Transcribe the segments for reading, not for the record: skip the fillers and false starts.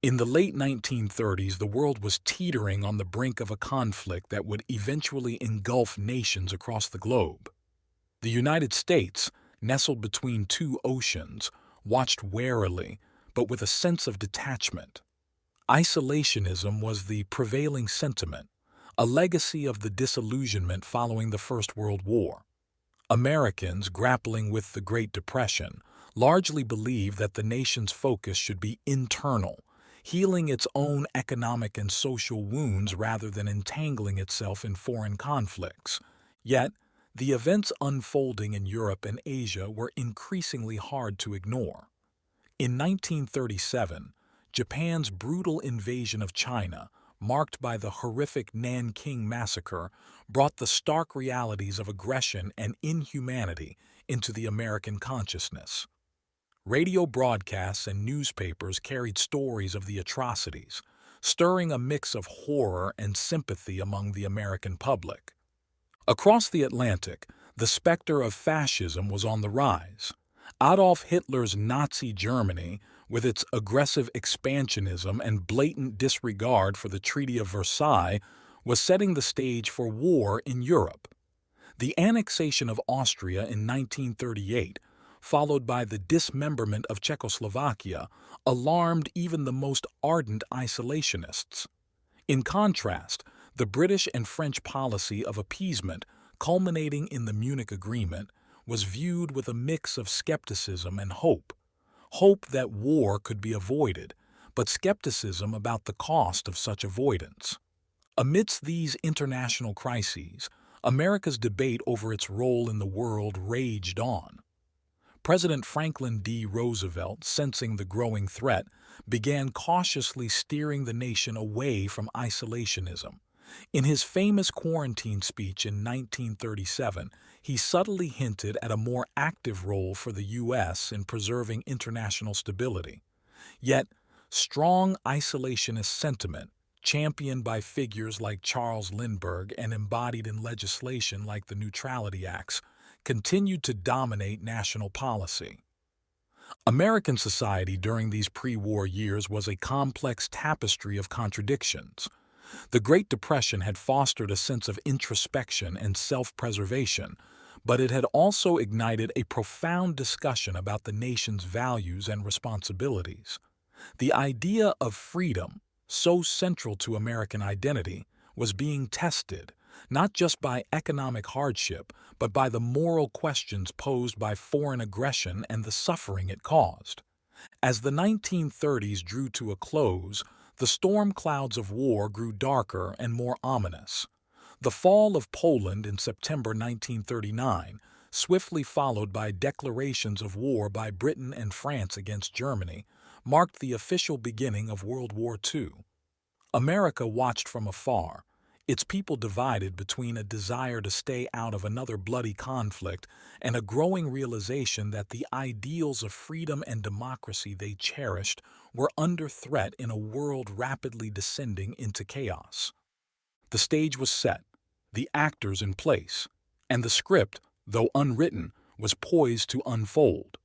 In the late 1930s, the world was teetering on the brink of a conflict that would eventually engulf nations across the globe. The United States, nestled between two oceans, watched warily, but with a sense of detachment. Isolationism was the prevailing sentiment, a legacy of the disillusionment following the First World War. Americans, grappling with the Great Depression, largely believed that the nation's focus should be internal, healing its own economic and social wounds rather than entangling itself in foreign conflicts. Yet, the events unfolding in Europe and Asia were increasingly hard to ignore. In 1937, Japan's brutal invasion of China, marked by the horrific Nanking Massacre, brought the stark realities of aggression and inhumanity into the American consciousness. Radio broadcasts and newspapers carried stories of the atrocities, stirring a mix of horror and sympathy among the American public. Across the Atlantic, the specter of fascism was on the rise. Adolf Hitler's Nazi Germany, with its aggressive expansionism and blatant disregard for the Treaty of Versailles, was setting the stage for war in Europe. The annexation of Austria in 1938, followed by the dismemberment of Czechoslovakia, alarmed even the most ardent isolationists. In contrast, the British and French policy of appeasement, culminating in the Munich Agreement, was viewed with a mix of skepticism and hope. Hope that war could be avoided, but skepticism about the cost of such avoidance. Amidst these international crises, America's debate over its role in the world raged on. President Franklin D. Roosevelt, sensing the growing threat, began cautiously steering the nation away from isolationism. In his famous quarantine speech in 1937, he subtly hinted at a more active role for the U.S. in preserving international stability. Yet, strong isolationist sentiment, championed by figures like Charles Lindbergh and embodied in legislation like the Neutrality Acts, continued to dominate national policy. American society during these pre-war years was a complex tapestry of contradictions. The Great Depression had fostered a sense of introspection and self-preservation, but it had also ignited a profound discussion about the nation's values and responsibilities. The idea of freedom, so central to American identity, was being tested, not just by economic hardship, but by the moral questions posed by foreign aggression and the suffering it caused. As the 1930s drew to a close, the storm clouds of war grew darker and more ominous. The fall of Poland in September 1939, swiftly followed by declarations of war by Britain and France against Germany, marked the official beginning of World War II. America watched from afar, its people divided between a desire to stay out of another bloody conflict and a growing realization that the ideals of freedom and democracy they cherished were under threat in a world rapidly descending into chaos. The stage was set, the actors in place, and the script, though unwritten, was poised to unfold.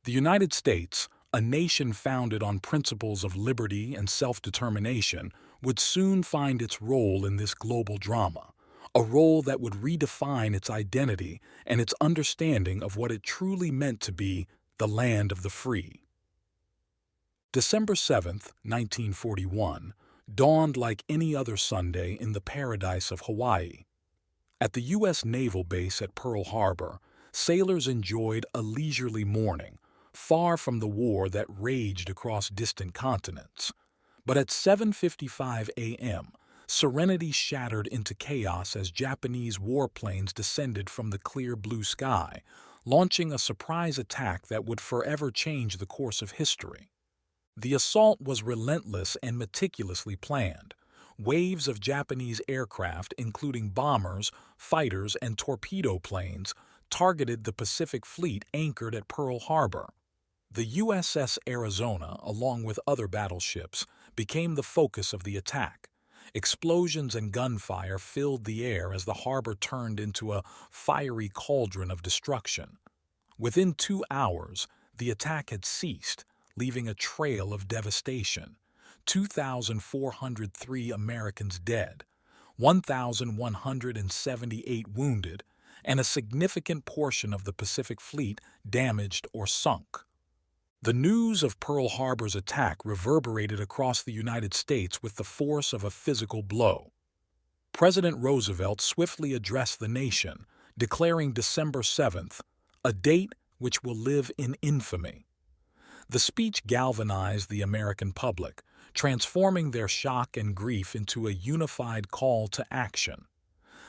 The United States, a nation founded on principles of liberty and self-determination, would soon find its role in this global drama, a role that would redefine its identity and its understanding of what it truly meant to be the land of the free. December 7, 1941, dawned like any other Sunday in the paradise of Hawaii. At the U.S. Naval Base at Pearl Harbor, sailors enjoyed a leisurely morning, far from the war that raged across distant continents. But at 7:55 a.m., serenity shattered into chaos as Japanese warplanes descended from the clear blue sky, launching a surprise attack that would forever change the course of history. The assault was relentless and meticulously planned. Waves of Japanese aircraft, including bombers, fighters, and torpedo planes, targeted the Pacific Fleet anchored at Pearl Harbor. The USS Arizona, along with other battleships, became the focus of the attack. Explosions and gunfire filled the air as the harbor turned into a fiery cauldron of destruction. Within 2 hours, the attack had ceased, leaving a trail of devastation. 2,403 Americans dead, 1,178 wounded, and a significant portion of the Pacific Fleet damaged or sunk. The news of Pearl Harbor's attack reverberated across the United States with the force of a physical blow. President Roosevelt swiftly addressed the nation, declaring December 7th, a date which will live in infamy. The speech galvanized the American public, transforming their shock and grief into a unified call to action.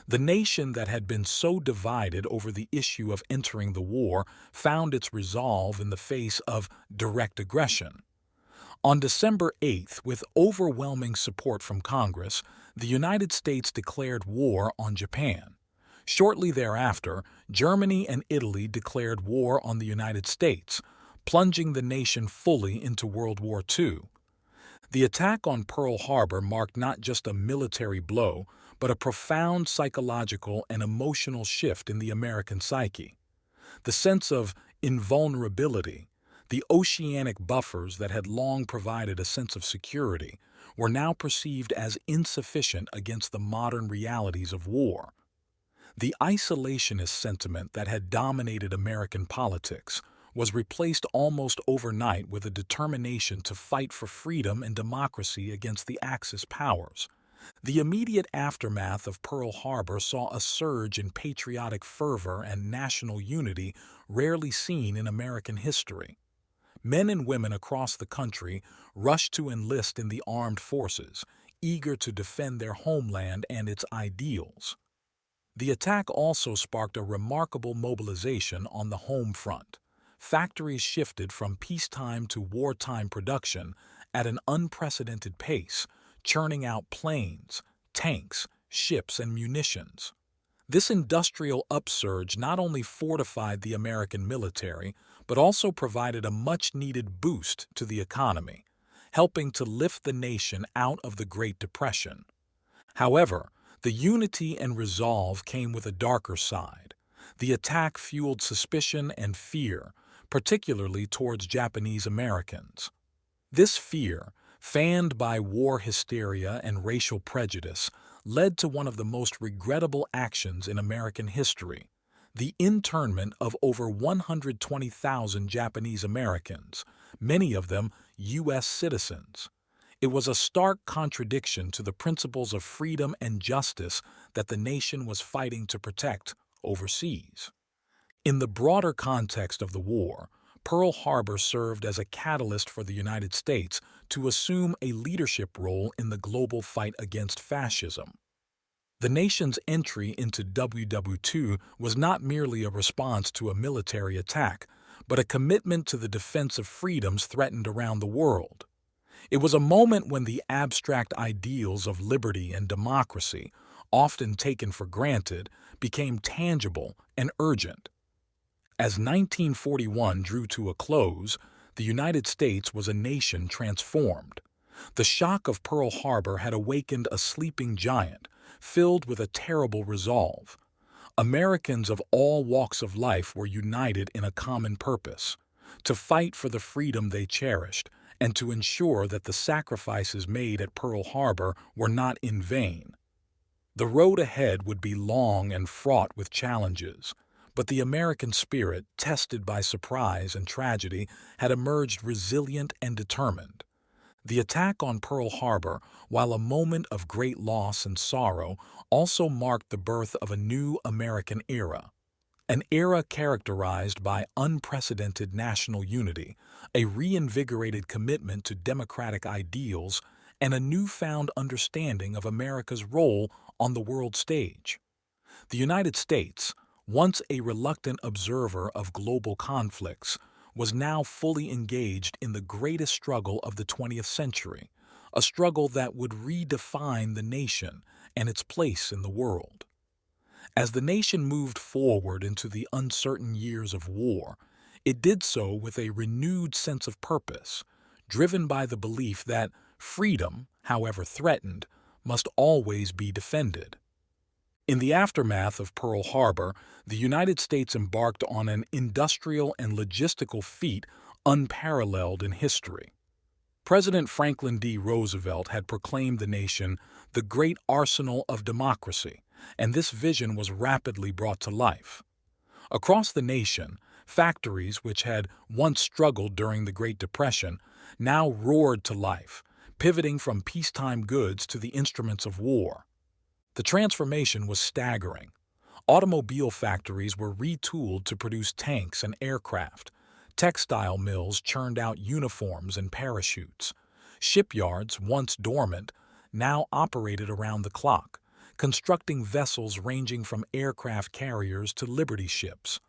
The nation that had been so divided over the issue of entering the war found its resolve in the face of direct aggression. On December 8th, with overwhelming support from Congress, the United States declared war on Japan. Shortly thereafter, Germany and Italy declared war on the United States, plunging the nation fully into World War II. The attack on Pearl Harbor marked not just a military blow, but a profound psychological and emotional shift in the American psyche. The sense of invulnerability, the oceanic buffers that had long provided a sense of security, were now perceived as insufficient against the modern realities of war. The isolationist sentiment that had dominated American politics was replaced almost overnight with a determination to fight for freedom and democracy against the Axis powers. The immediate aftermath of Pearl Harbor saw a surge in patriotic fervor and national unity rarely seen in American history. Men and women across the country rushed to enlist in the armed forces, eager to defend their homeland and its ideals. The attack also sparked a remarkable mobilization on the home front. Factories shifted from peacetime to wartime production at an unprecedented pace, churning out planes, tanks, ships, and munitions. This industrial upsurge not only fortified the American military, but also provided a much-needed boost to the economy, helping to lift the nation out of the Great Depression. However, the unity and resolve came with a darker side. The attack fueled suspicion and fear, particularly towards Japanese Americans. This fear, fanned by war hysteria and racial prejudice, led to one of the most regrettable actions in American history: the internment of over 120,000 Japanese Americans, many of them U.S. citizens. It was a stark contradiction to the principles of freedom and justice that the nation was fighting to protect overseas. In the broader context of the war, Pearl Harbor served as a catalyst for the United States to assume a leadership role in the global fight against fascism. The nation's entry into WW II was not merely a response to a military attack, but a commitment to the defense of freedoms threatened around the world. It was a moment when the abstract ideals of liberty and democracy, often taken for granted, became tangible and urgent. As 1941 drew to a close, the United States was a nation transformed. The shock of Pearl Harbor had awakened a sleeping giant, filled with a terrible resolve. Americans of all walks of life were united in a common purpose: to fight for the freedom they cherished and to ensure that the sacrifices made at Pearl Harbor were not in vain. The road ahead would be long and fraught with challenges, but the American spirit, tested by surprise and tragedy, had emerged resilient and determined. The attack on Pearl Harbor, while a moment of great loss and sorrow, also marked the birth of a new American era. An era characterized by unprecedented national unity, a reinvigorated commitment to democratic ideals, and a newfound understanding of America's role on the world stage. The United States, once a reluctant observer of global conflicts, was now fully engaged in the greatest struggle of the 20th century, a struggle that would redefine the nation and its place in the world. As the nation moved forward into the uncertain years of war, it did so with a renewed sense of purpose, driven by the belief that freedom, however threatened, must always be defended. In the aftermath of Pearl Harbor, the United States embarked on an industrial and logistical feat unparalleled in history. President Franklin D. Roosevelt had proclaimed the nation the great arsenal of democracy, and this vision was rapidly brought to life. Across the nation, factories which had once struggled during the Great Depression now roared to life, pivoting from peacetime goods to the instruments of war. The transformation was staggering. Automobile factories were retooled to produce tanks and aircraft. Textile mills churned out uniforms and parachutes. Shipyards, once dormant, now operated around the clock, constructing vessels ranging from aircraft carriers to Liberty ships.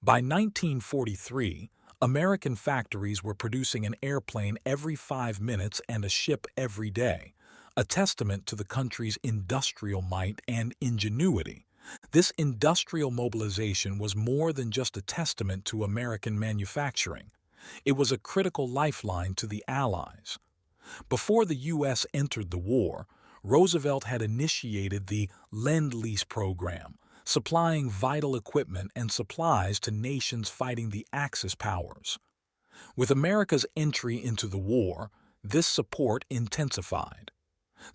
By 1943, American factories were producing an airplane every 5 minutes and a ship every day, a testament to the country's industrial might and ingenuity. This industrial mobilization was more than just a testament to American manufacturing. It was a critical lifeline to the Allies. Before the U.S. entered the war, Roosevelt had initiated the Lend-Lease program, supplying vital equipment and supplies to nations fighting the Axis powers. With America's entry into the war, this support intensified.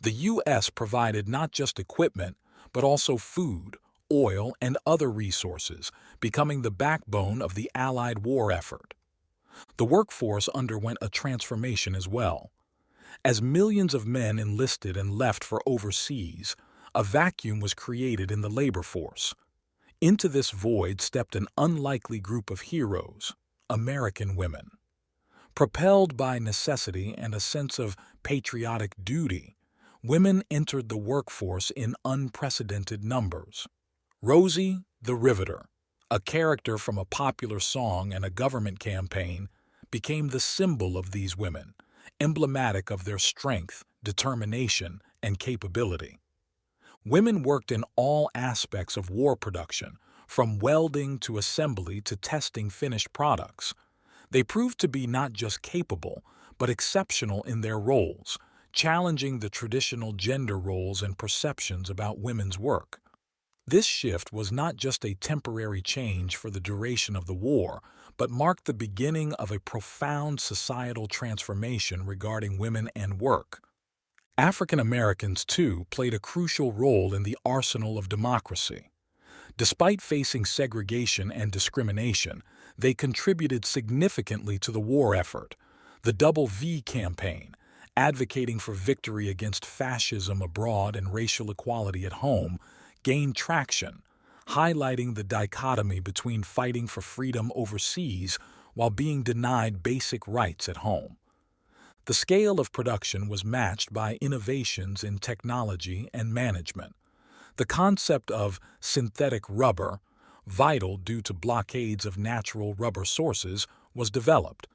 The U.S. provided not just equipment, but also food, oil, and other resources, becoming the backbone of the Allied war effort. The workforce underwent a transformation as well. As millions of men enlisted and left for overseas, a vacuum was created in the labor force. Into this void stepped an unlikely group of heroes, American women. Propelled by necessity and a sense of patriotic duty, women entered the workforce in unprecedented numbers. Rosie the Riveter, a character from a popular song and a government campaign, became the symbol of these women, emblematic of their strength, determination, and capability. Women worked in all aspects of war production, from welding to assembly to testing finished products. They proved to be not just capable, but exceptional in their roles, challenging the traditional gender roles and perceptions about women's work. This shift was not just a temporary change for the duration of the war, but marked the beginning of a profound societal transformation regarding women and work. African Americans, too, played a crucial role in the arsenal of democracy. Despite facing segregation and discrimination, they contributed significantly to the war effort. The Double V campaign, advocating for victory against fascism abroad and racial equality at home, gained traction, highlighting the dichotomy between fighting for freedom overseas while being denied basic rights at home. The scale of production was matched by innovations in technology and management. The concept of synthetic rubber, vital due to blockades of natural rubber sources, was developed.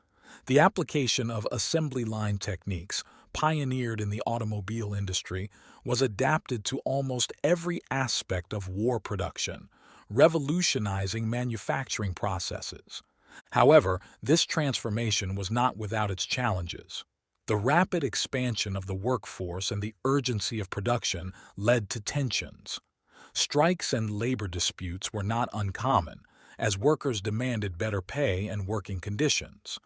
The application of assembly line techniques, pioneered in the automobile industry, was adapted to almost every aspect of war production, revolutionizing manufacturing processes. However, this transformation was not without its challenges. The rapid expansion of the workforce and the urgency of production led to tensions. Strikes and labor disputes were not uncommon, as workers demanded better pay and working conditions.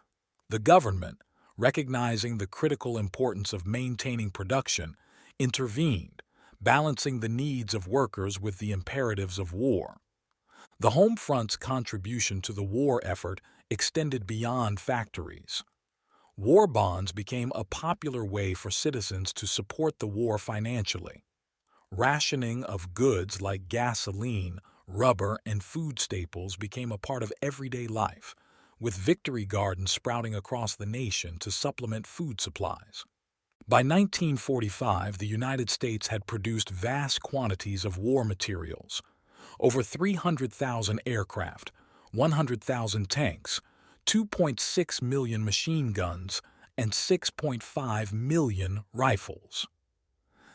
The government, recognizing the critical importance of maintaining production, intervened, balancing the needs of workers with the imperatives of war. The home front's contribution to the war effort extended beyond factories. War bonds became a popular way for citizens to support the war financially. Rationing of goods like gasoline, rubber, and food staples became a part of everyday life, with victory gardens sprouting across the nation to supplement food supplies. By 1945, the United States had produced vast quantities of war materials, over 300,000 aircraft, 100,000 tanks, 2.6 million machine guns, and 6.5 million rifles.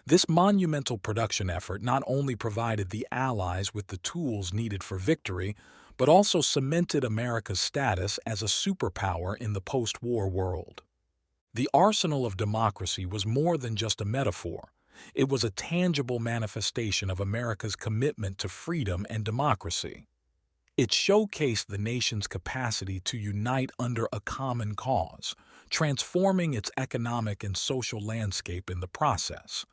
This monumental production effort not only provided the Allies with the tools needed for victory, but also cemented America's status as a superpower in the post-war world. The arsenal of democracy was more than just a metaphor. It was a tangible manifestation of America's commitment to freedom and democracy. It showcased the nation's capacity to unite under a common cause, transforming its economic and social landscape in the process.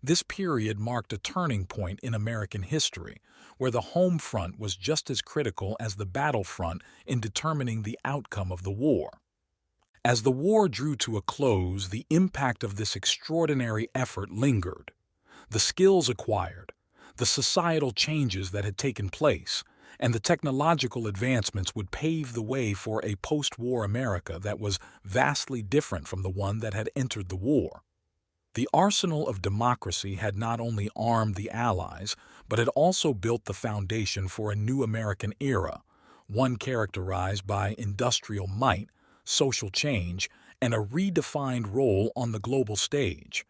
This period marked a turning point in American history, where the home front was just as critical as the battlefront in determining the outcome of the war. As the war drew to a close, the impact of this extraordinary effort lingered. The skills acquired, the societal changes that had taken place, and the technological advancements would pave the way for a post-war America that was vastly different from the one that had entered the war. The arsenal of democracy had not only armed the Allies, but had also built the foundation for a new American era, one characterized by industrial might, social change, and a redefined role on the global stage.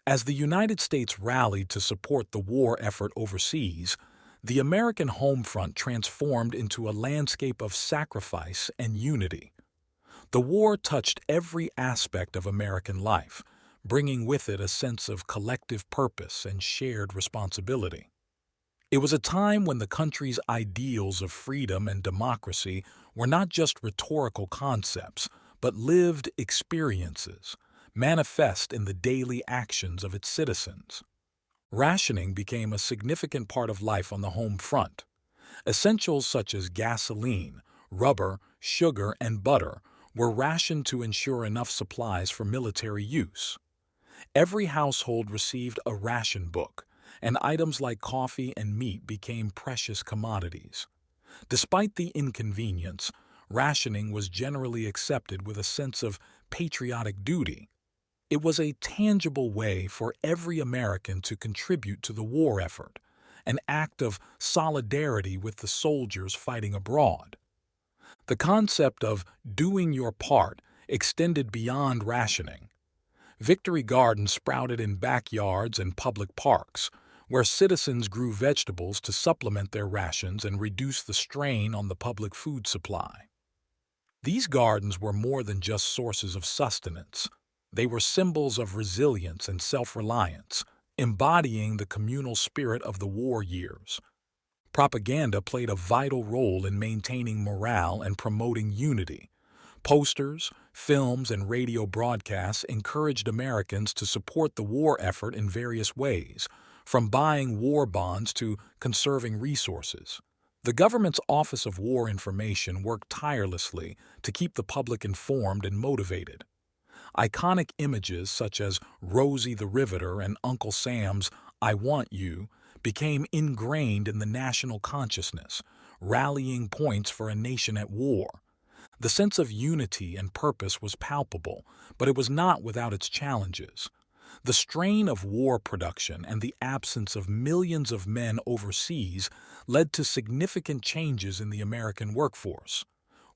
As the United States rallied to support the war effort overseas, the American home front transformed into a landscape of sacrifice and unity. The war touched every aspect of American life, bringing with it a sense of collective purpose and shared responsibility. It was a time when the country's ideals of freedom and democracy were not just rhetorical concepts, but lived experiences, manifest in the daily actions of its citizens. Rationing became a significant part of life on the home front. Essentials such as gasoline, rubber, sugar, and butter were rationed to ensure enough supplies for military use. Every household received a ration book, and items like coffee and meat became precious commodities. Despite the inconvenience, rationing was generally accepted with a sense of patriotic duty. It was a tangible way for every American to contribute to the war effort, an act of solidarity with the soldiers fighting abroad. The concept of doing your part extended beyond rationing. Victory gardens sprouted in backyards and public parks, where citizens grew vegetables to supplement their rations and reduce the strain on the public food supply. These gardens were more than just sources of sustenance. They were symbols of resilience and self-reliance, embodying the communal spirit of the war years. Propaganda played a vital role in maintaining morale and promoting unity. Posters, films, and radio broadcasts encouraged Americans to support the war effort in various ways, from buying war bonds to conserving resources. The government's Office of War Information worked tirelessly to keep the public informed and motivated. Iconic images such as Rosie the Riveter and Uncle Sam's "I Want You" became ingrained in the national consciousness, rallying points for a nation at war. The sense of unity and purpose was palpable, but it was not without its challenges. The strain of war production and the absence of millions of men overseas led to significant changes in the American workforce.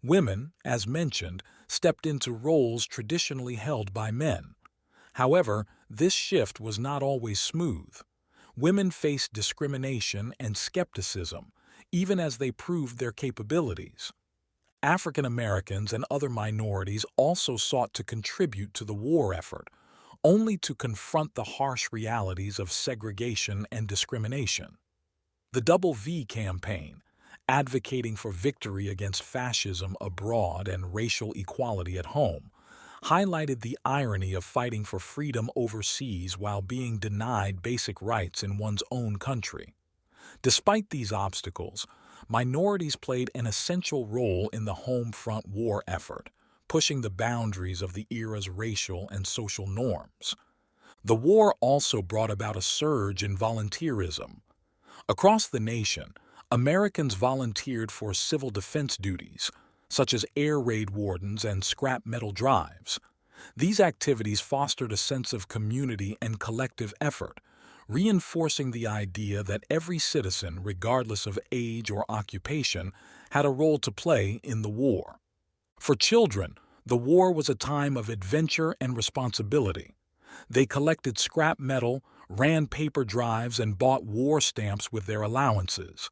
Women, as mentioned, stepped into roles traditionally held by men. However, this shift was not always smooth. Women faced discrimination and skepticism, even as they proved their capabilities. African Americans and other minorities also sought to contribute to the war effort, only to confront the harsh realities of segregation and discrimination. The Double V campaign, advocating for victory against fascism abroad and racial equality at home, highlighted the irony of fighting for freedom overseas while being denied basic rights in one's own country. Despite these obstacles, minorities played an essential role in the home front war effort, pushing the boundaries of the era's racial and social norms. The war also brought about a surge in volunteerism. Across the nation, Americans volunteered for civil defense duties, such as air raid wardens and scrap metal drives. These activities fostered a sense of community and collective effort, reinforcing the idea that every citizen, regardless of age or occupation, had a role to play in the war. For children, the war was a time of adventure and responsibility. They collected scrap metal, ran paper drives, and bought war stamps with their allowances.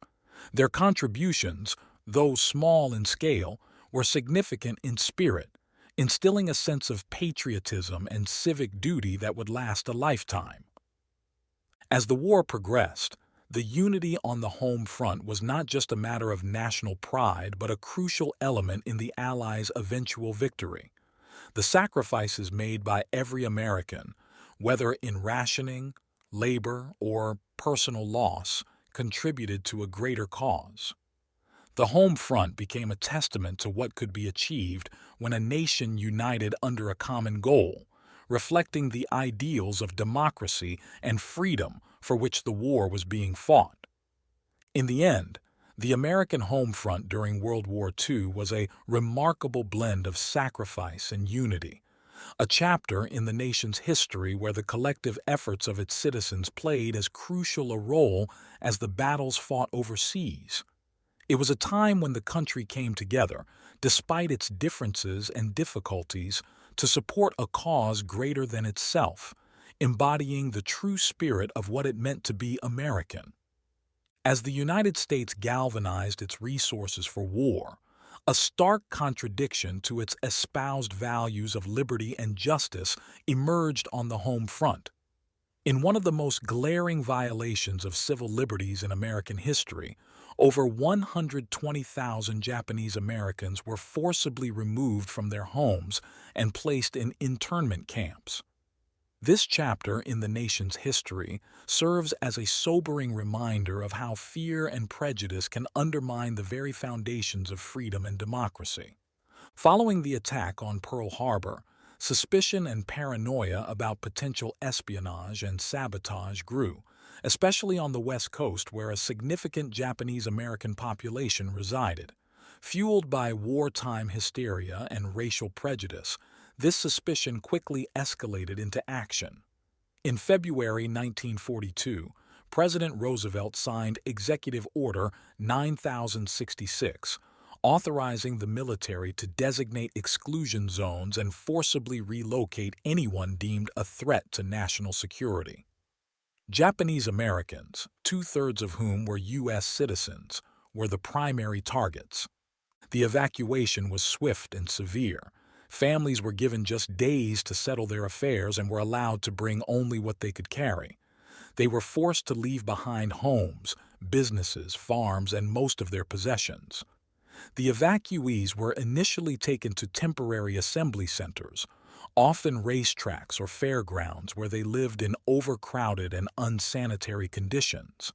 Their contributions, though small in scale, were significant in spirit, instilling a sense of patriotism and civic duty that would last a lifetime. As the war progressed, The unity on the home front was not just a matter of national pride, but a crucial element in the Allies' eventual victory. The sacrifices made by every American, whether in rationing, labor, or personal loss, contributed to a greater cause. The home front became a testament to what could be achieved when a nation united under a common goal, reflecting the ideals of democracy and freedom for which the war was being fought. In the end, the American home front during World War II was a remarkable blend of sacrifice and unity, a chapter in the nation's history where the collective efforts of its citizens played as crucial a role as the battles fought overseas. It was a time when the country came together, despite its differences and difficulties, to support a cause greater than itself, embodying the true spirit of what it meant to be American. As the United States galvanized its resources for war, a stark contradiction to its espoused values of liberty and justice emerged on the home front. In one of the most glaring violations of civil liberties in American history, over 120,000 Japanese Americans were forcibly removed from their homes and placed in internment camps. This chapter in the nation's history serves as a sobering reminder of how fear and prejudice can undermine the very foundations of freedom and democracy. Following the attack on Pearl Harbor, suspicion and paranoia about potential espionage and sabotage grew, especially on the West Coast where a significant Japanese-American population resided. Fueled by wartime hysteria and racial prejudice, this suspicion quickly escalated into action. In February 1942, President Roosevelt signed Executive Order 9066, authorizing the military to designate exclusion zones and forcibly relocate anyone deemed a threat to national security. Japanese Americans, two-thirds of whom were U.S. citizens, were the primary targets. The evacuation was swift and severe. Families were given just days to settle their affairs and were allowed to bring only what they could carry. They were forced to leave behind homes, businesses, farms, and most of their possessions. The evacuees were initially taken to temporary assembly centers, often racetracks or fairgrounds where they lived in overcrowded and unsanitary conditions.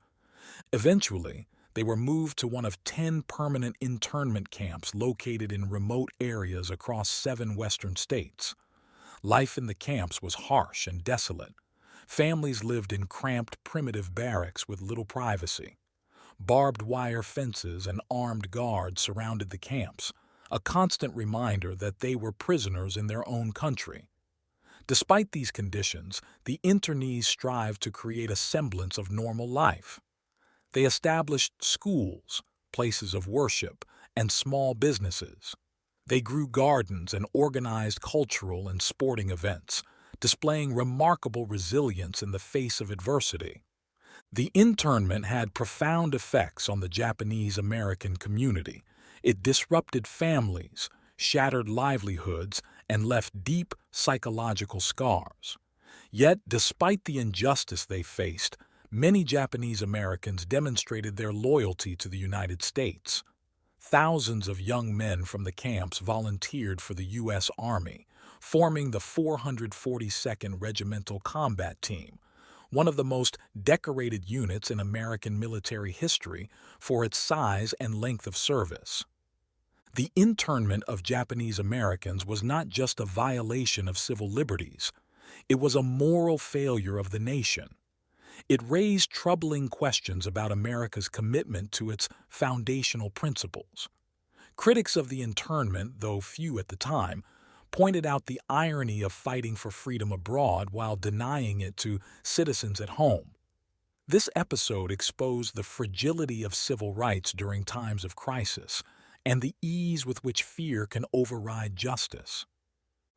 Eventually, they were moved to one of 10 permanent internment camps located in remote areas across 7 western states. Life in the camps was harsh and desolate. Families lived in cramped, primitive barracks with little privacy. Barbed wire fences and armed guards surrounded the camps, a constant reminder that they were prisoners in their own country. Despite these conditions, the internees strived to create a semblance of normal life. They established schools, places of worship, and small businesses. They grew gardens and organized cultural and sporting events, displaying remarkable resilience in the face of adversity. The internment had profound effects on the Japanese-American community. It disrupted families, shattered livelihoods, and left deep psychological scars. Yet, despite the injustice they faced, many Japanese Americans demonstrated their loyalty to the United States. Thousands of young men from the camps volunteered for the U.S. Army, forming the 442nd Regimental Combat Team, one of the most decorated units in American military history for its size and length of service. The internment of Japanese Americans was not just a violation of civil liberties, it was a moral failure of the nation. It raised troubling questions about America's commitment to its foundational principles. Critics of the internment, though few at the time, pointed out the irony of fighting for freedom abroad while denying it to citizens at home. This episode exposed the fragility of civil rights during times of crisis and the ease with which fear can override justice.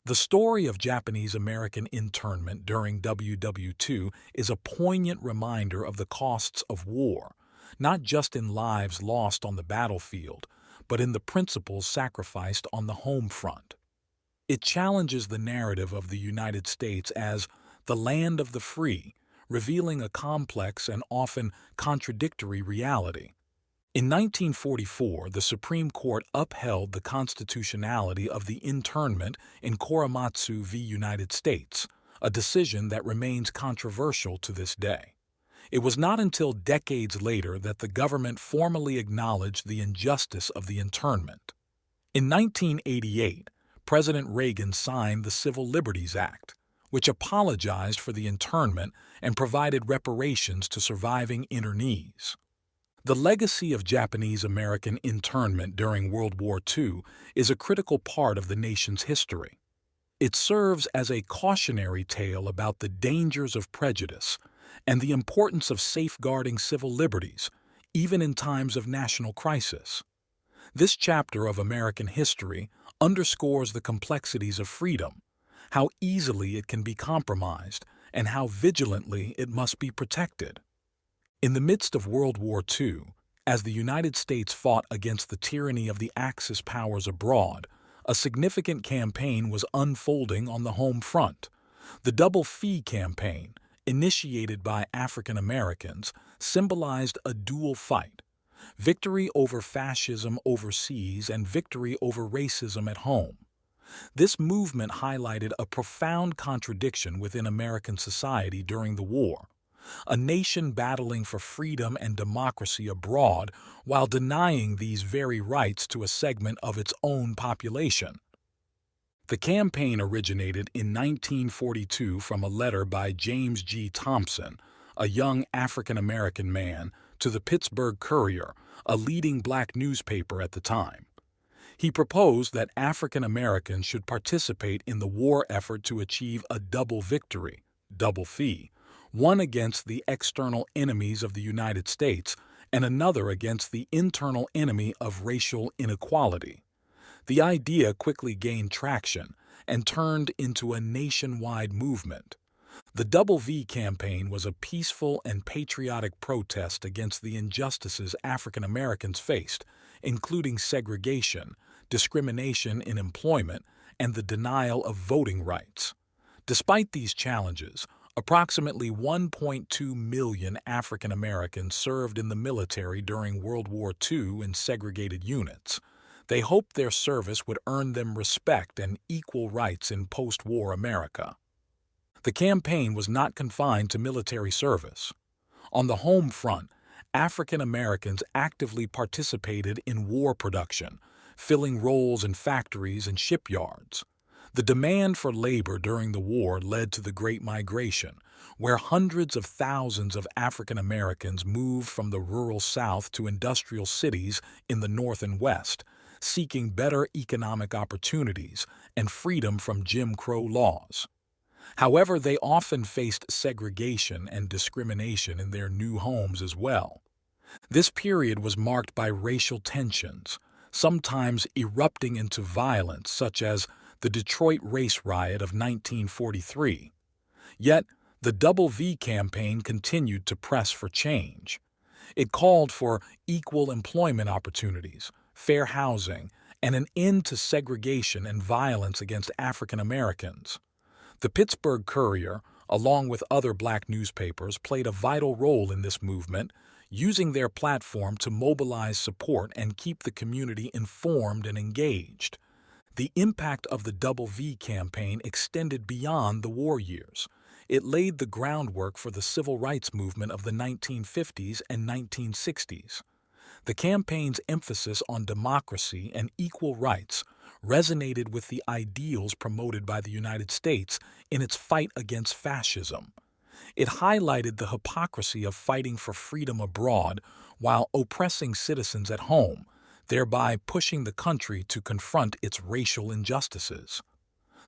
The story of Japanese-American internment during WW II is a poignant reminder of the costs of war, not just in lives lost on the battlefield, but in the principles sacrificed on the home front. It challenges the narrative of the United States as the land of the free, revealing a complex and often contradictory reality. In 1944, the Supreme Court upheld the constitutionality of the internment in Korematsu v. United States, a decision that remains controversial to this day. It was not until decades later that the government formally acknowledged the injustice of the internment. In 1988, President Reagan signed the Civil Liberties Act, which apologized for the internment and provided reparations to surviving internees. The legacy of Japanese-American internment during World War II is a critical part of the nation's history. It serves as a cautionary tale about the dangers of prejudice and the importance of safeguarding civil liberties, even in times of national crisis. This chapter of American history underscores the complexities of freedom, how easily it can be compromised, and how vigilantly it must be protected. In the midst of World War II, as the United States fought against the tyranny of the Axis powers abroad, a significant campaign was unfolding on the home front. The Double Fee campaign, initiated by African Americans, symbolized a dual fight: victory over fascism overseas and victory over racism at home. This movement highlighted a profound contradiction within American society during the war: a nation battling for freedom and democracy abroad while denying these very rights to a segment of its own population. The campaign originated in 1942 from a letter by James G. Thompson, a young African-American man, to the Pittsburgh Courier, a leading black newspaper at the time. He proposed that African Americans should participate in the war effort to achieve a double victory, double fee, one against the external enemies of the United States and another against the internal enemy of racial inequality. The idea quickly gained traction and turned into a nationwide movement. The Double V campaign was a peaceful and patriotic protest against the injustices African Americans faced, including segregation, discrimination in employment, and the denial of voting rights. Despite these challenges, approximately 1.2 million African Americans served in the military during World War II in segregated units. They hoped their service would earn them respect and equal rights in post-war America. The campaign was not confined to military service. On the home front, African Americans actively participated in war production, filling roles in factories and shipyards. The demand for labor during the war led to the Great Migration, where hundreds of thousands of African Americans moved from the rural South to industrial cities in the North and West, seeking better economic opportunities and freedom from Jim Crow laws. However, they often faced segregation and discrimination in their new homes as well. This period was marked by racial tensions, sometimes erupting into violence, such as the Detroit race riot of 1943. Yet, the Double V campaign continued to press for change. It called for equal employment opportunities, fair housing, and an end to segregation and violence against African Americans. The Pittsburgh Courier, along with other black newspapers, played a vital role in this movement, using their platform to mobilize support and keep the community informed and engaged. The impact of the Double V campaign extended beyond the war years. It laid the groundwork for the civil rights movement of the 1950s and 1960s. The campaign's emphasis on democracy and equal rights resonated with the ideals promoted by the United States in its fight against fascism. It highlighted the hypocrisy of fighting for freedom abroad while oppressing citizens at home, thereby pushing the country to confront its racial injustices.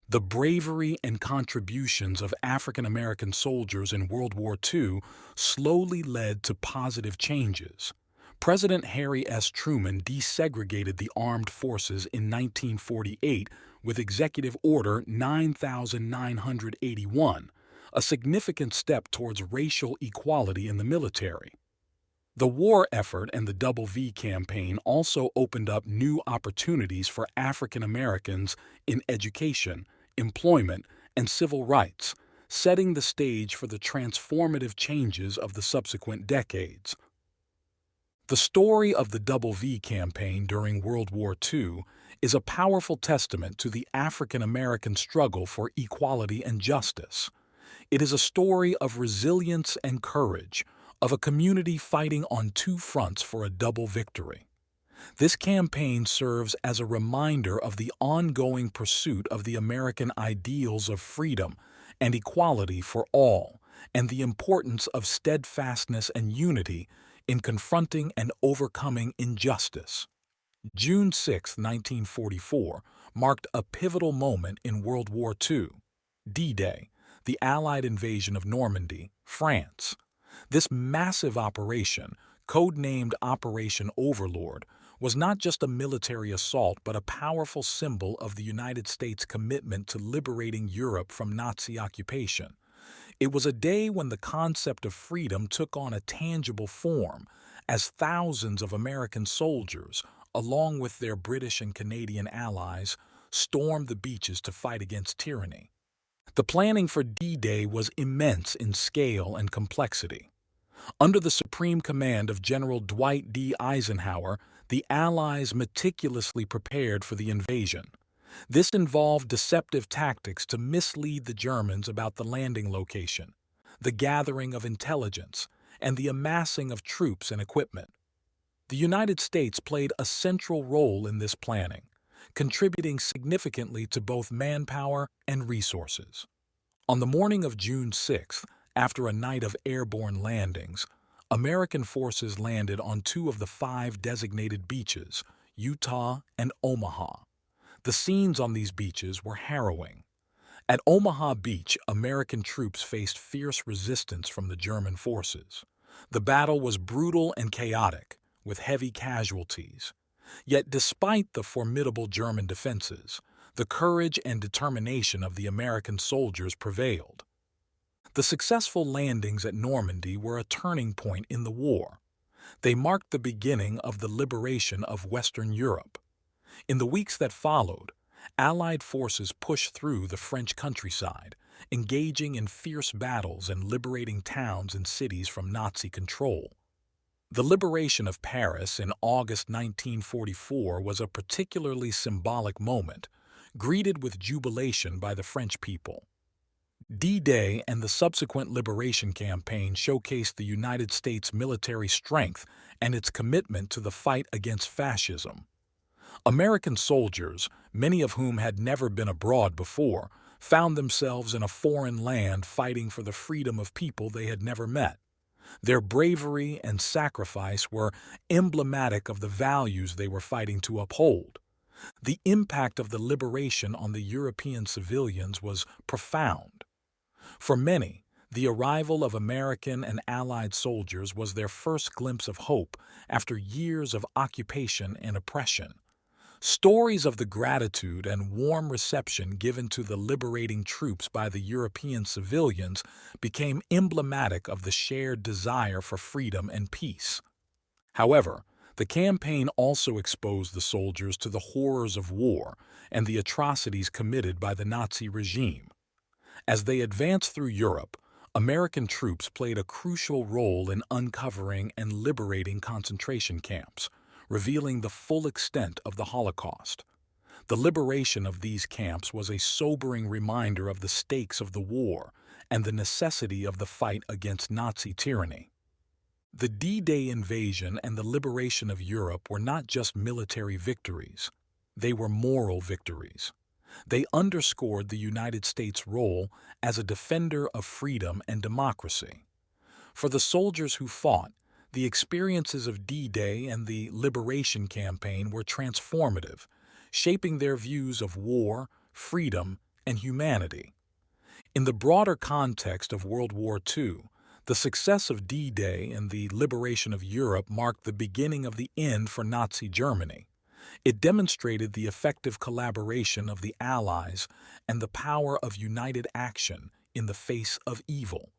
The bravery and contributions of African American soldiers in World War II slowly led to positive changes. President Harry S. Truman desegregated the armed forces in 1948 with Executive Order 9981, a significant step towards racial equality in the military. The war effort and the Double V campaign also opened up new opportunities for African Americans in education, employment, and civil rights, setting the stage for the transformative changes of the subsequent decades. The story of the Double V campaign during World War II is a powerful testament to the African American struggle for equality and justice. It is a story of resilience and courage, of a community fighting on two fronts for a double victory. This campaign serves as a reminder of the ongoing pursuit of the American ideals of freedom and equality for all, and the importance of steadfastness and unity in confronting and overcoming injustice. June 6, 1944, marked a pivotal moment in World War II. D-Day, the Allied invasion of Normandy, France. This massive operation, codenamed Operation Overlord, was not just a military assault but a powerful symbol of the United States' commitment to liberating Europe from Nazi occupation. It was a day when the concept of freedom took on a tangible form, as thousands of American soldiers, along with their British and Canadian allies, stormed the beaches to fight against tyranny. The planning for D-Day was immense in scale and complexity. Under the supreme command of General Dwight D. Eisenhower, the Allies meticulously prepared for the invasion. This involved deceptive tactics to mislead the Germans about the landing location, the gathering of intelligence, and the amassing of troops and equipment. The United States played a central role in this planning, contributing significantly to both manpower and resources. On the morning of June 6th, after a night of airborne landings, American forces landed on two of the five designated beaches, Utah and Omaha. The scenes on these beaches were harrowing. At Omaha Beach, American troops faced fierce resistance from the German forces. The battle was brutal and chaotic, with heavy casualties. Yet despite the formidable German defenses, the courage and determination of the American soldiers prevailed. The successful landings at Normandy were a turning point in the war. They marked the beginning of the liberation of Western Europe. In the weeks that followed, Allied forces pushed through the French countryside, engaging in fierce battles and liberating towns and cities from Nazi control. The liberation of Paris in August 1944 was a particularly symbolic moment, greeted with jubilation by the French people. D-Day and the subsequent liberation campaign showcased the United States military strength and its commitment to the fight against fascism. American soldiers, many of whom had never been abroad before, found themselves in a foreign land fighting for the freedom of people they had never met. Their bravery and sacrifice were emblematic of the values they were fighting to uphold. The impact of the liberation on the European civilians was profound. For many, the arrival of American and Allied soldiers was their first glimpse of hope after years of occupation and oppression. Stories of the gratitude and warm reception given to the liberating troops by the European civilians became emblematic of the shared desire for freedom and peace. However, the campaign also exposed the soldiers to the horrors of war and the atrocities committed by the Nazi regime. As they advanced through Europe, American troops played a crucial role in uncovering and liberating concentration camps, revealing the full extent of the Holocaust. The liberation of these camps was a sobering reminder of the stakes of the war and the necessity of the fight against Nazi tyranny. The D-Day invasion and the liberation of Europe were not just military victories. They were moral victories. They underscored the United States' role as a defender of freedom and democracy. For the soldiers who fought, the experiences of D-Day and the Liberation Campaign were transformative, shaping their views of war, freedom, and humanity. In the broader context of World War II, the success of D-Day and the liberation of Europe marked the beginning of the end for Nazi Germany. It demonstrated the effective collaboration of the Allies and the power of united action in the face of evil.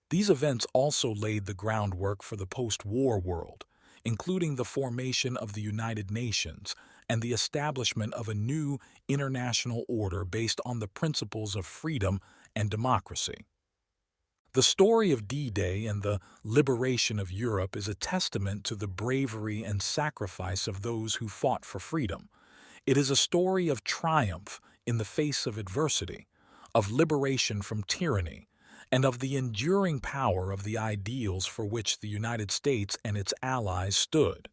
These events also laid the groundwork for the post-war world, including the formation of the United Nations and the establishment of a new international order based on the principles of freedom and democracy. The story of D-Day and the liberation of Europe is a testament to the bravery and sacrifice of those who fought for freedom. It is a story of triumph in the face of adversity, of liberation from tyranny, and of the enduring power of the ideals for which the United States and its allies stood.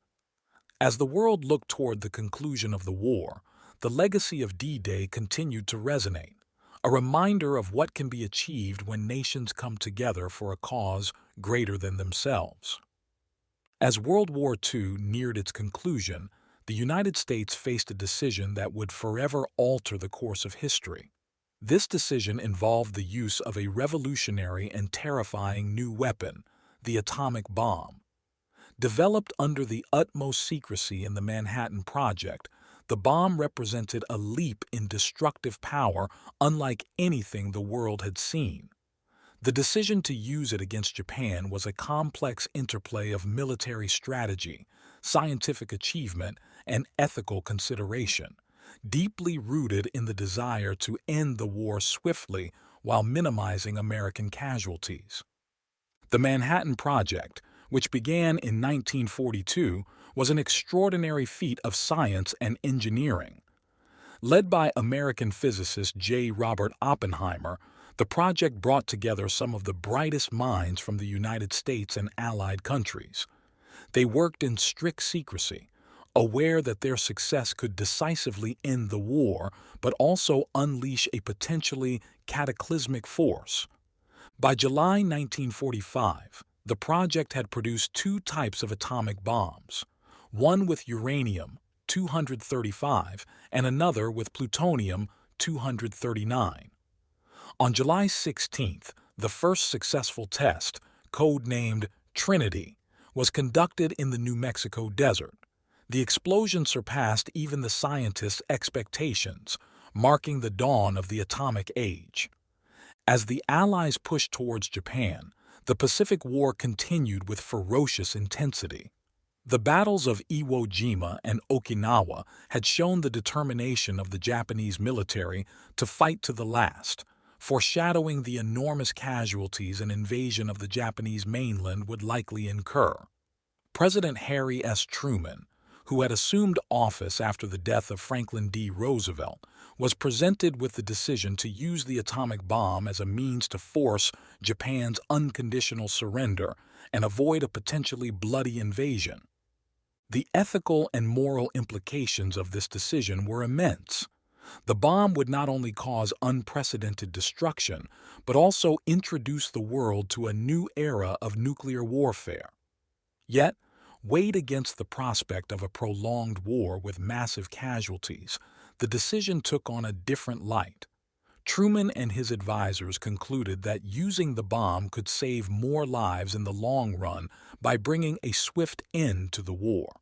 As the world looked toward the conclusion of the war, the legacy of D-Day continued to resonate, a reminder of what can be achieved when nations come together for a cause greater than themselves. As World War II neared its conclusion, the United States faced a decision that would forever alter the course of history. This decision involved the use of a revolutionary and terrifying new weapon, the atomic bomb. Developed under the utmost secrecy in the Manhattan Project, the bomb represented a leap in destructive power unlike anything the world had seen. The decision to use it against Japan was a complex interplay of military strategy, scientific achievement, and ethical consideration, deeply rooted in the desire to end the war swiftly while minimizing American casualties. The Manhattan Project, which began in 1942, was an extraordinary feat of science and engineering. Led by American physicist J. Robert Oppenheimer, the project brought together some of the brightest minds from the United States and allied countries. They worked in strict secrecy, aware that their success could decisively end the war, but also unleash a potentially cataclysmic force. By July 1945, the project had produced two types of atomic bombs, one with uranium-235 and another with plutonium-239. On July 16th, the first successful test, codenamed Trinity, was conducted in the New Mexico desert. The explosion surpassed even the scientists' expectations, marking the dawn of the atomic age. As the Allies pushed towards Japan, the Pacific War continued with ferocious intensity. The battles of Iwo Jima and Okinawa had shown the determination of the Japanese military to fight to the last, foreshadowing the enormous casualties an invasion of the Japanese mainland would likely incur. President Harry S. Truman, who had assumed office after the death of Franklin D. Roosevelt, was presented with the decision to use the atomic bomb as a means to force Japan's unconditional surrender and avoid a potentially bloody invasion. The ethical and moral implications of this decision were immense. The bomb would not only cause unprecedented destruction, but also introduce the world to a new era of nuclear warfare. Yet, weighed against the prospect of a prolonged war with massive casualties, the decision took on a different light. Truman and his advisors concluded that using the bomb could save more lives in the long run by bringing a swift end to the war.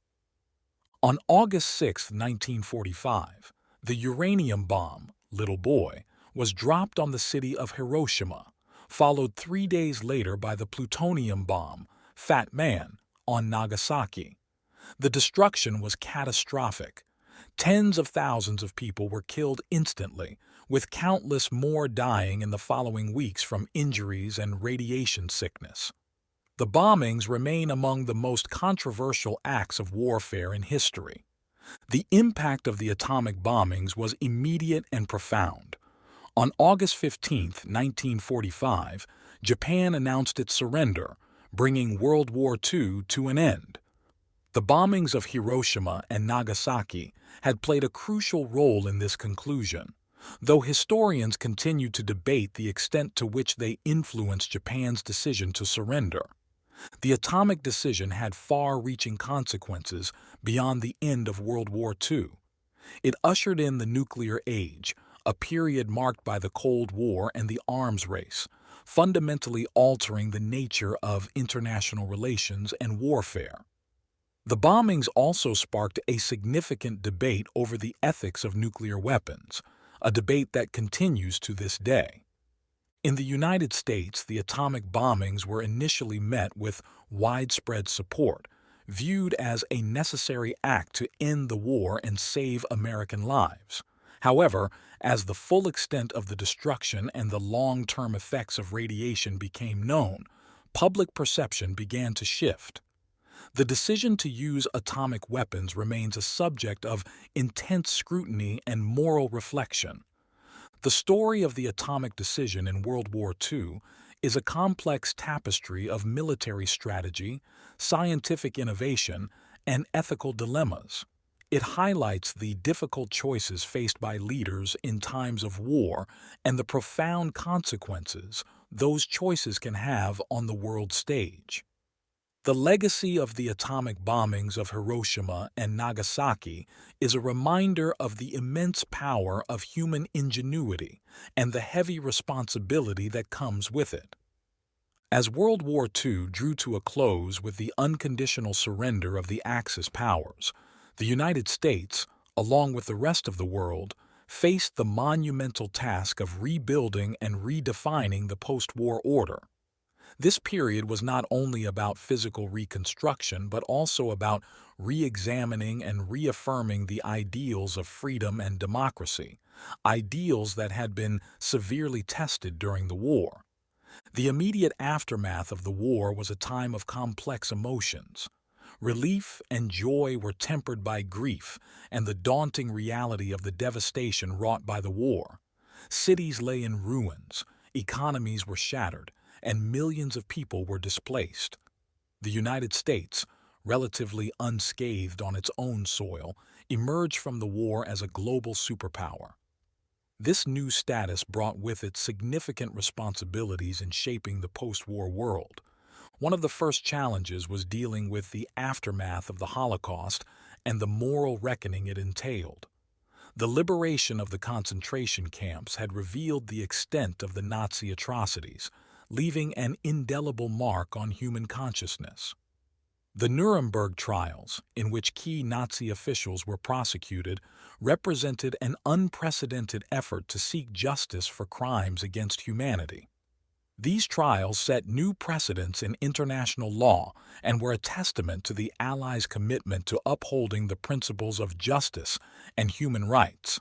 On August 6, 1945, the uranium bomb, Little Boy, was dropped on the city of Hiroshima, followed 3 days later by the plutonium bomb, Fat Man, on Nagasaki. The destruction was catastrophic. Tens of thousands of people were killed instantly, with countless more dying in the following weeks from injuries and radiation sickness. The bombings remain among the most controversial acts of warfare in history. The impact of the atomic bombings was immediate and profound. On August 15, 1945, Japan announced its surrender, bringing World War II to an end. The bombings of Hiroshima and Nagasaki had played a crucial role in this conclusion, though historians continue to debate the extent to which they influenced Japan's decision to surrender. The atomic decision had far-reaching consequences beyond the end of World War II. It ushered in the nuclear age, a period marked by the Cold War and the arms race, fundamentally altering the nature of international relations and warfare. The bombings also sparked a significant debate over the ethics of nuclear weapons, a debate that continues to this day. In the United States, the atomic bombings were initially met with widespread support, viewed as a necessary act to end the war and save American lives. However, As the full extent of the destruction and the long-term effects of radiation became known, public perception began to shift. The decision to use atomic weapons remains a subject of intense scrutiny and moral reflection. The story of the atomic decision in World War II is a complex tapestry of military strategy, scientific innovation, and ethical dilemmas. It highlights the difficult choices faced by leaders in times of war and the profound consequences those choices can have on the world stage. The legacy of the atomic bombings of Hiroshima and Nagasaki is a reminder of the immense power of human ingenuity and the heavy responsibility that comes with it. As World War II drew to a close with the unconditional surrender of the Axis powers, the United States, along with the rest of the world, faced the monumental task of rebuilding and redefining the post-war order. This period was not only about physical reconstruction but also about re-examining and reaffirming the ideals of freedom and democracy, ideals that had been severely tested during the war. The immediate aftermath of the war was a time of complex emotions. Relief and joy were tempered by grief and the daunting reality of the devastation wrought by the war. Cities lay in ruins, economies were shattered, and millions of people were displaced. The United States, relatively unscathed on its own soil, emerged from the war as a global superpower. This new status brought with it significant responsibilities in shaping the post-war world. One of the first challenges was dealing with the aftermath of the Holocaust and the moral reckoning it entailed. The liberation of the concentration camps had revealed the extent of the Nazi atrocities, leaving an indelible mark on human consciousness. The Nuremberg trials, in which key Nazi officials were prosecuted, represented an unprecedented effort to seek justice for crimes against humanity. These trials set new precedents in international law and were a testament to the Allies' commitment to upholding the principles of justice and human rights.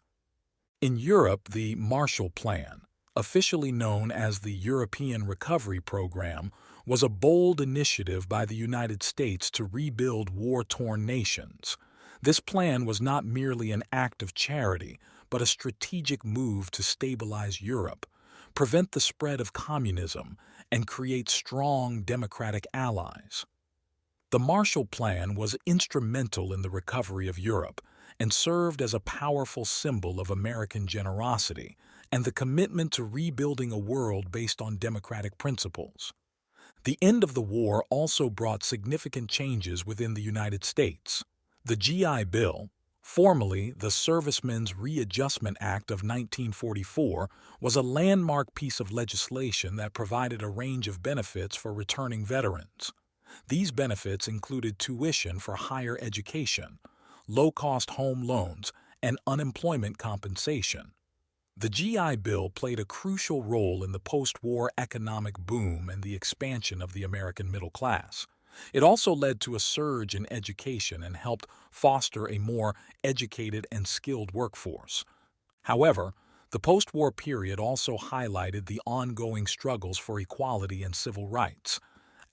In Europe, the Marshall Plan, officially known as the European Recovery Program, was a bold initiative by the United States to rebuild war-torn nations. This plan was not merely an act of charity, but a strategic move to stabilize Europe, prevent the spread of communism, and create strong democratic allies. The Marshall Plan was instrumental in the recovery of Europe and served as a powerful symbol of American generosity and the commitment to rebuilding a world based on democratic principles. The end of the war also brought significant changes within the United States. The GI Bill, formerly the Servicemen's Readjustment Act of 1944, was a landmark piece of legislation that provided a range of benefits for returning veterans. These benefits included tuition for higher education, low-cost home loans, and unemployment compensation. The GI Bill played a crucial role in the post-war economic boom and the expansion of the American middle class. It also led to a surge in education and helped foster a more educated and skilled workforce. However, the post-war period also highlighted the ongoing struggles for equality and civil rights.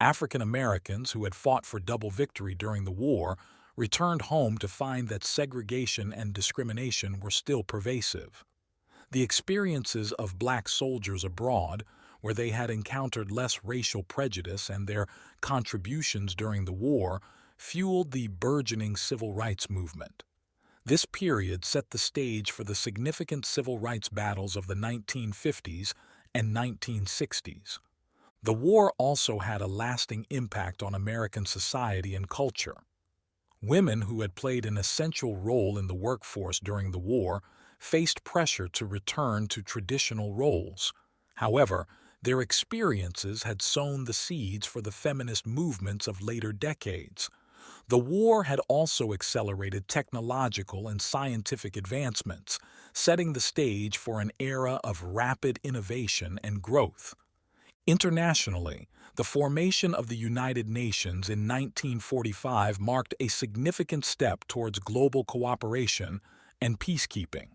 African Americans who had fought for double victory during the war returned home to find that segregation and discrimination were still pervasive. The experiences of black soldiers abroad, where they had encountered less racial prejudice and their contributions during the war, fueled the burgeoning civil rights movement. This period set the stage for the significant civil rights battles of the 1950s and 1960s. The war also had a lasting impact on American society and culture. Women who had played an essential role in the workforce during the war faced pressure to return to traditional roles. However, their experiences had sown the seeds for the feminist movements of later decades. The war had also accelerated technological and scientific advancements, setting the stage for an era of rapid innovation and growth. Internationally, the formation of the United Nations in 1945 marked a significant step towards global cooperation and peacekeeping.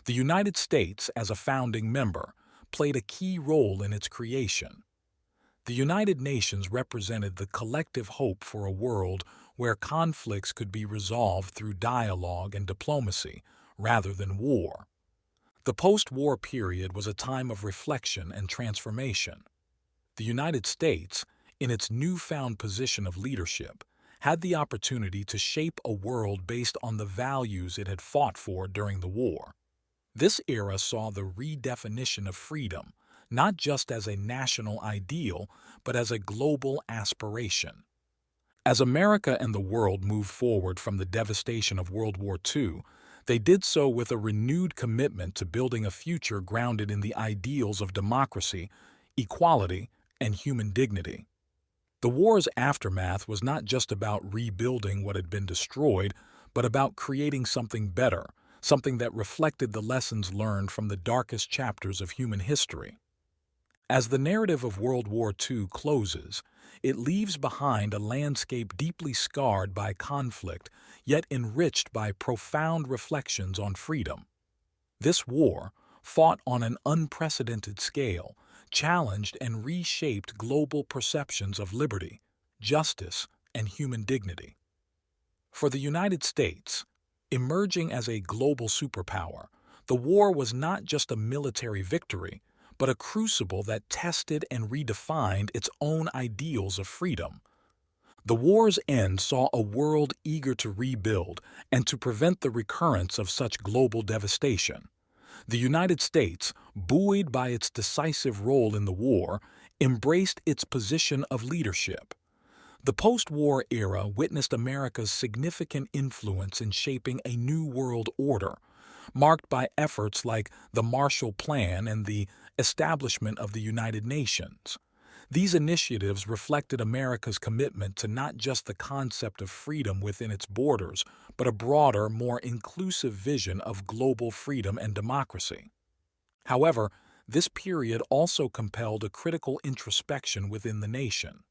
The United States, as a founding member, played a key role in its creation. The United Nations represented the collective hope for a world where conflicts could be resolved through dialogue and diplomacy rather than war. The post-war period was a time of reflection and transformation. The United States, in its newfound position of leadership, had the opportunity to shape a world based on the values it had fought for during the war. This era saw the redefinition of freedom, not just as a national ideal, but as a global aspiration. As America and the world moved forward from the devastation of World War II, they did so with a renewed commitment to building a future grounded in the ideals of democracy, equality, and human dignity. The war's aftermath was not just about rebuilding what had been destroyed, but about creating something better, something that reflected the lessons learned from the darkest chapters of human history. As the narrative of World War II closes, it leaves behind a landscape deeply scarred by conflict, yet enriched by profound reflections on freedom. This war, fought on an unprecedented scale, challenged and reshaped global perceptions of liberty, justice, and human dignity. For the United States, emerging as a global superpower, the war was not just a military victory, but a crucible that tested and redefined its own ideals of freedom. The war's end saw a world eager to rebuild and to prevent the recurrence of such global devastation. The United States, buoyed by its decisive role in the war, embraced its position of leadership. The post-war era witnessed America's significant influence in shaping a new world order, marked by efforts like the Marshall Plan and the establishment of the United Nations. These initiatives reflected America's commitment to not just the concept of freedom within its borders, but a broader, more inclusive vision of global freedom and democracy. However, this period also compelled a critical introspection within the nation.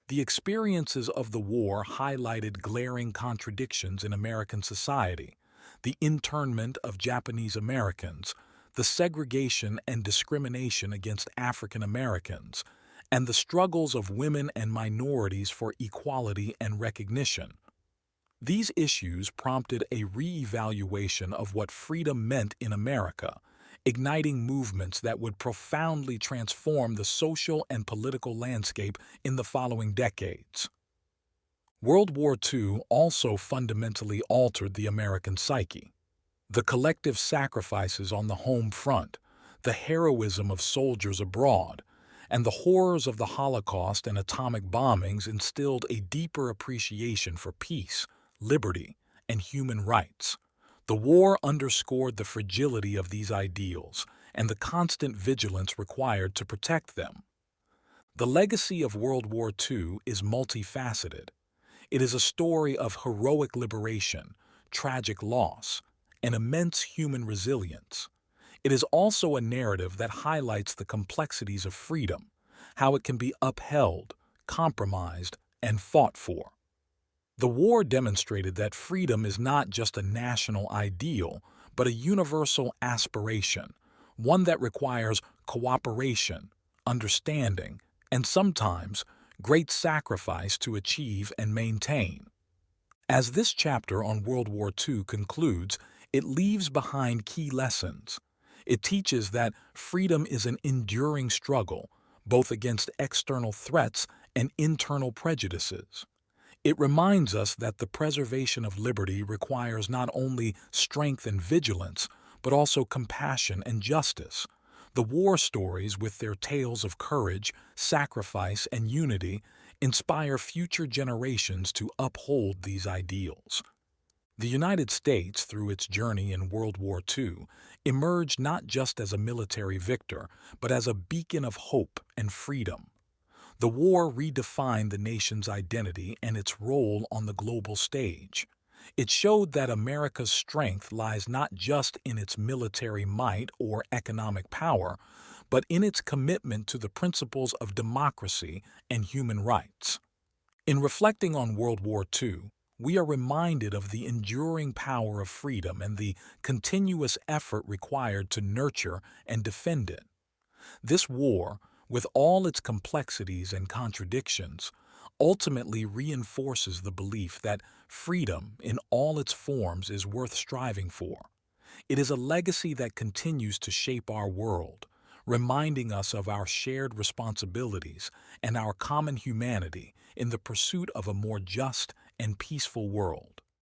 The experiences of the war highlighted glaring contradictions in American society: the internment of Japanese Americans, the segregation and discrimination against African Americans, and the struggles of women and minorities for equality and recognition. These issues prompted a re-evaluation of what freedom meant in America, igniting movements that would profoundly transform the social and political landscape in the following decades. World War II also fundamentally altered the American psyche. The collective sacrifices on the home front, the heroism of soldiers abroad, and the horrors of the Holocaust and atomic bombings instilled a deeper appreciation for peace, liberty, and human rights. The war underscored the fragility of these ideals and the constant vigilance required to protect them. The legacy of World War II is multifaceted. It is a story of heroic liberation, tragic loss, and immense human resilience. It is also a narrative that highlights the complexities of freedom, how it can be upheld, compromised, and fought for. The war demonstrated that freedom is not just a national ideal, but a universal aspiration, one that requires cooperation, understanding, and sometimes great sacrifice to achieve and maintain. As this chapter on World War II concludes, it leaves behind key lessons. It teaches that freedom is an enduring struggle, both against external threats and internal prejudices. It reminds us that the preservation of liberty requires not only strength and vigilance, but also compassion and justice. The war stories, with their tales of courage, sacrifice, and unity, inspire future generations to uphold these ideals. The United States, through its journey in World War II, emerged not just as a military victor, but as a beacon of hope and freedom. The war redefined the nation's identity and its role on the global stage. It showed that America's strength lies not just in its military might or economic power, but in its commitment to the principles of democracy and human rights. In reflecting on World War II, we are reminded of the enduring power of freedom and the continuous effort required to nurture and defend it. This war, with all its complexities and contradictions, ultimately reinforces the belief that freedom in all its forms is worth striving for. It is a legacy that continues to shape our world, reminding us of our shared responsibilities and our common humanity in the pursuit of a more just and peaceful world.